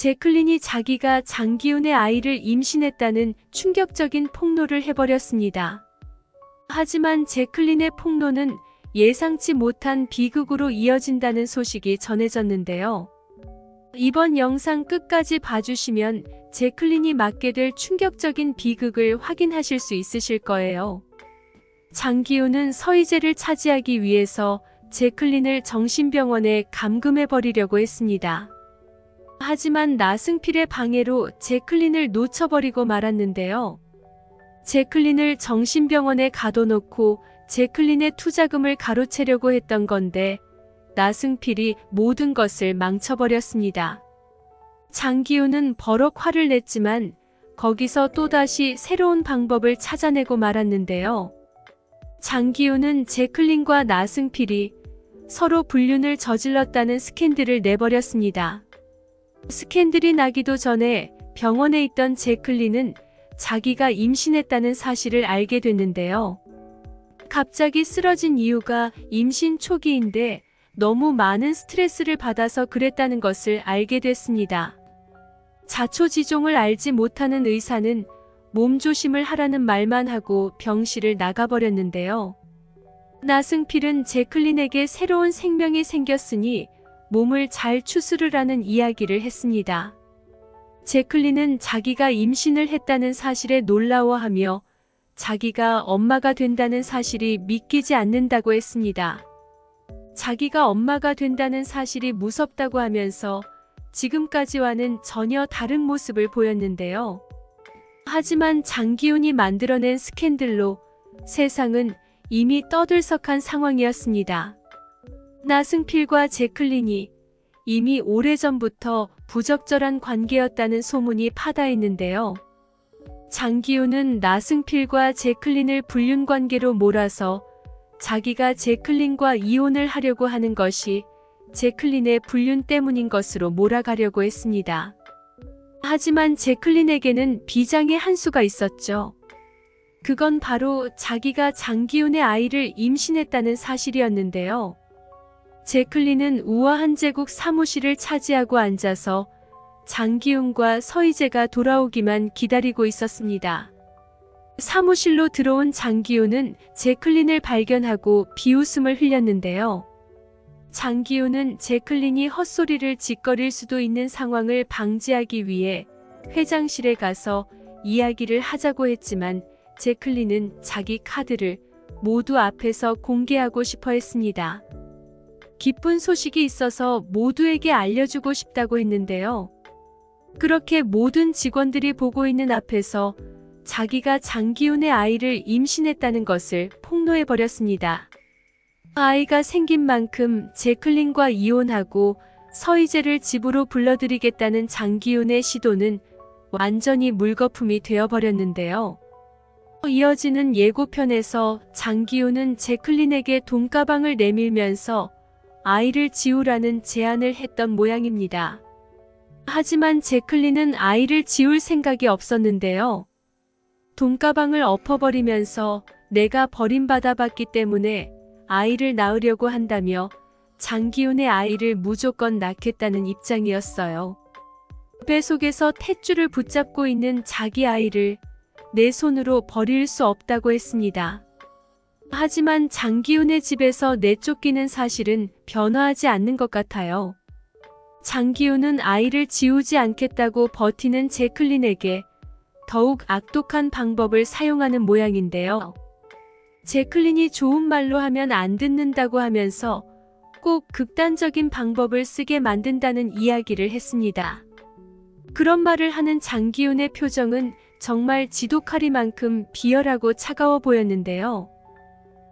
제클린이 자기가 장기훈의 아이를 임신했다는 충격적인 폭로를 해버렸습니다. 하지만 제클린의 폭로는 예상치 못한 비극으로 이어진다는 소식이 전해졌는데요. 이번 영상 끝까지 봐주시면 제클린이 맞게 될 충격적인 비극을 확인하실 수 있으실 거예요. 장기훈은 서희재를 차지하기 위해서 제클린을 정신병원에 감금해버리려고 했습니다. 하지만 나승필의 방해로 제클린을 놓쳐버리고 말았는데요. 제클린을 정신병원에 가둬놓고 제클린의 투자금을 가로채려고 했던 건데 나승필이 모든 것을 망쳐버렸습니다. 장기훈은 버럭 화를 냈지만 거기서 또다시 새로운 방법을 찾아내고 말았는데요. 장기훈은 제클린과 나승필이 서로 불륜을 저질렀다는 스캔들을 내버렸습니다. 스캔들이 나기도 전에 병원에 있던 제클린은 자기가 임신했다는 사실을 알게 됐는데요. 갑자기 쓰러진 이유가 임신 초기인데 너무 많은 스트레스를 받아서 그랬다는 것을 알게 됐습니다. 자초지종을 알지 못하는 의사는 몸조심을 하라는 말만 하고 병실을 나가버렸는데요. 나승필은 제클린에게 새로운 생명이 생겼으니 몸을 잘 추스르라는 이야기를 했습니다. 제클린은 자기가 임신을 했다는 사실에 놀라워하며 자기가 엄마가 된다는 사실이 믿기지 않는다고 했습니다. 자기가 엄마가 된다는 사실이 무섭다고 하면서 지금까지와는 전혀 다른 모습을 보였는데요. 하지만 장기훈이 만들어낸 스캔들로 세상은 이미 떠들썩한 상황이었습니다. 나승필과 제클린이 이미 오래전부터 부적절한 관계였다는 소문이 파다했는데요. 장기훈은 나승필과 제클린을 불륜관계로 몰아서 자기가 제클린과 이혼을 하려고 하는 것이 제클린의 불륜 때문인 것으로 몰아가려고 했습니다. 하지만 제클린에게는 비장의 한 수가 있었죠. 그건 바로 자기가 장기훈의 아이를 임신했다는 사실이었는데요. 제클린은 우아한 제국 사무실을 차지하고 앉아서 장기훈과 서희재가 돌아오기만 기다리고 있었습니다. 사무실로 들어온 장기훈은 제클린을 발견하고 비웃음을 흘렸는데요. 장기훈은 제클린이 헛소리를 짓거릴 수도 있는 상황을 방지하기 위해 회장실에 가서 이야기를 하자고 했지만 제클린은 자기 카드를 모두 앞에서 공개하고 싶어 했습니다. 기쁜 소식이 있어서 모두에게 알려주고 싶다고 했는데요. 그렇게 모든 직원들이 보고 있는 앞에서 자기가 장기훈의 아이를 임신했다는 것을 폭로해버렸습니다. 아이가 생긴 만큼 제클린과 이혼하고 서희재를 집으로 불러들이겠다는 장기훈의 시도는 완전히 물거품이 되어버렸는데요. 이어지는 예고편에서 장기훈은 제클린에게 돈가방을 내밀면서 아이를 지우라는 제안을 했던 모양입니다. 하지만 제클린은 아이를 지울 생각이 없었는데요. 돈가방을 엎어버리면서 내가 버림받아봤기 때문에 아이를 낳으려고 한다며 장기훈의 아이를 무조건 낳겠다는 입장이었어요. 배 속에서 탯줄을 붙잡고 있는 자기 아이를 내 손으로 버릴 수 없다고 했습니다. 하지만 장기훈의 집에서 내쫓기는 사실은 변화하지 않는 것 같아요. 장기훈은 아이를 지우지 않겠다고 버티는 제클린에게 더욱 악독한 방법을 사용하는 모양인데요. 제클린이 좋은 말로 하면 안 듣는다고 하면서 꼭 극단적인 방법을 쓰게 만든다는 이야기를 했습니다. 그런 말을 하는 장기훈의 표정은 정말 지독하리만큼 비열하고 차가워 보였는데요.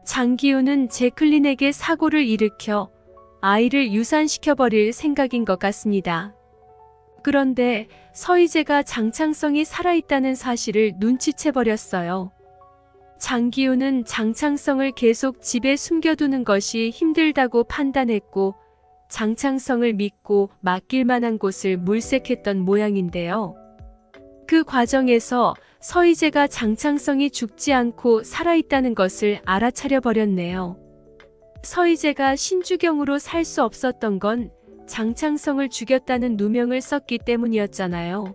장기훈은 제클린에게 사고를 일으켜 아이를 유산시켜버릴 생각인 것 같습니다. 그런데 서희재가 장창성이 살아있다는 사실을 눈치채버렸어요. 장기훈은 장창성을 계속 집에 숨겨두는 것이 힘들다고 판단했고 장창성을 믿고 맡길 만한 곳을 물색했던 모양인데요. 그 과정에서 서희재가 장창성이 죽지 않고 살아있다는 것을 알아차려 버렸네요. 서희재가 신주경으로 살 수 없었던 건 장창성을 죽였다는 누명을 썼기 때문이었잖아요.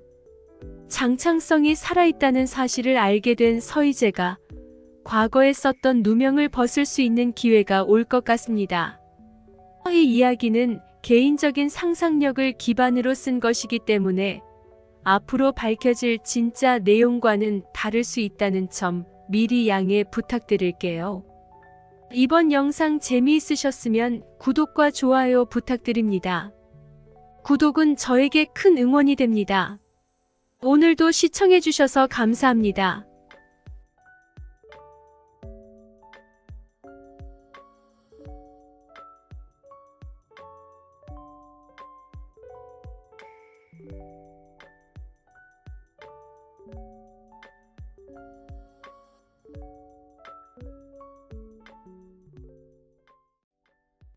장창성이 살아있다는 사실을 알게 된 서희재가 과거에 썼던 누명을 벗을 수 있는 기회가 올 것 같습니다. 이 이야기는 개인적인 상상력을 기반으로 쓴 것이기 때문에 앞으로 밝혀질 진짜 내용과는 다를 수 있다는 점 미리 양해 부탁드릴게요. 이번 영상 재미있으셨으면 구독과 좋아요 부탁드립니다. 구독은 저에게 큰 응원이 됩니다. 오늘도 시청해주셔서 감사합니다.